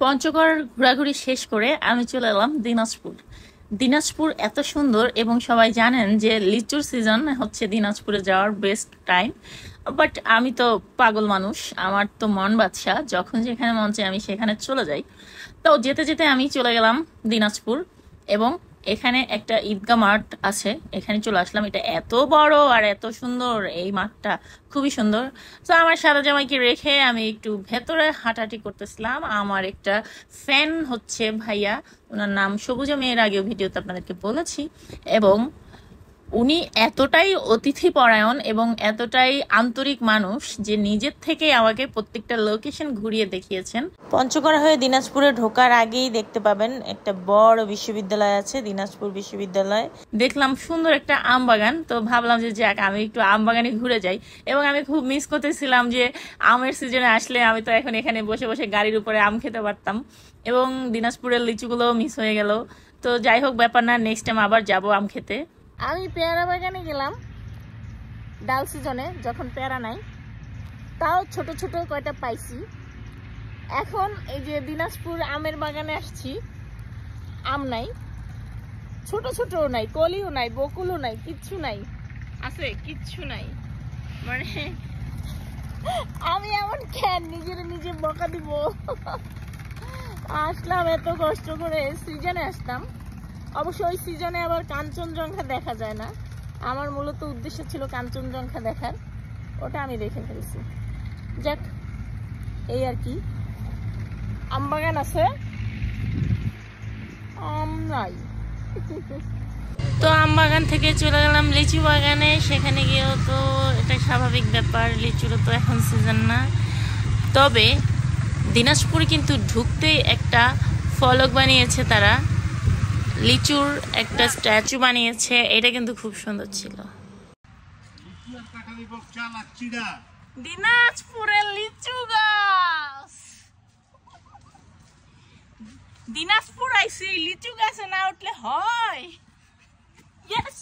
পঞ্চগড় ঘোরাঘুরি শেষ করে আমি চলে এলাম দিনাজপুর। দিনাজপুর এত সুন্দর এবং সবাই জানেন যে লিচুর সিজন হচ্ছে দিনাজপুরে যাওয়ার বেস্ট টাইম। বাট আমি তো পাগল মানুষ, আমার তো মন বাদশা, যখন যেখানে মন চায় আমি সেখানে চলে যাই। তো যেতে যেতে আমি চলে গেলাম দিনাজপুর এবং এখানে একটা ঈদগাহ মাঠ আছে, এখানে চলে আসলাম। এটা এত বড় আর এত সুন্দর, এই মাঠটা খুবই সুন্দর। তো আমার সাদা জামাইকে রেখে আমি একটু ভেতরে হাঁটাহাঁটি করতেছিলাম। আমার একটা ফ্যান হচ্ছে ভাইয়া, ওনার নাম সবুজা, মেয়ের আগেও ভিডিওতে আপনাদেরকে বলেছি। এবং উনি এতটাই অতিথি পরায়ণ এবং এতটাই আন্তরিক মানুষ যে নিজের থেকে আমাকে প্রত্যেকটা লোকেশন ঘুরিয়ে দেখিয়েছেন। পঞ্চগড় হয়ে দিনাজপুরে ঢোকার আগেই দেখতে পাবেন একটা বড় বিশ্ববিদ্যালয় আছে, দিনাজপুর বিশ্ববিদ্যালয়। দেখলাম সুন্দর একটা আম বাগান, তো ভাবলাম যে যাক আমি একটু আম বাগানে ঘুরে যাই। এবং আমি খুব মিস করতেছিলাম যে আমের সিজনে আসলে আমি তো এখন এখানে বসে বসে গাড়ির উপরে আম খেতে পারতাম, এবং দিনাজপুরের লিচুগুলো মিস হয়ে গেল। তো যাই হোক, ব্যাপার না, নেক্সট টাইম আবার যাবো আম খেতে। আমি পেয়ারা বাগানে গেলাম ডাল সিজনে, যখন পেয়ারা নাই, তাও ছোট ছোট কয়টা পাইছি। এখন এই যে দিনাজপুর আমের বাগানে আসছি, আম নাই, ছোট ছোটও নাই, কলিও নাই, বকুলও নাই, কিচ্ছু নাই। আছে কিচ্ছু নাই, মানে আমি এমন কেন নিজের নিজে বকা দিব। আসলাম এত কষ্ট করে, সিজনে আসতাম। অবশ্য ওই সিজনে আবার কাঞ্চনজঙ্ঘা দেখা যায় না। আমার মূলত উদ্দেশ্য ছিল কাঞ্চনজঙ্ঘা দেখার, ওটা আমি দেখে ফেলছি। যাক, এই আর কি। আম বাগান আছে, আম নাই। তো আম বাগান থেকে চলে গেলাম লিচু বাগানে। সেখানে গিয়েও তো এটা স্বাভাবিক ব্যাপার, লিচুরও তো এখন সিজন না। তবে দিনাজপুরে কিন্তু ঢুকতেই একটা ফলক বানিয়েছে তারা, লিচুর একটা স্ট্যাচু বানিয়েছে। এটা কিন্তু খুব সুন্দর ছিল। দিনাজপুরের লিচু গাছ, দিনাজপুর আইছি, লিচু গাছে না উঠলে হয়? ইয়েস।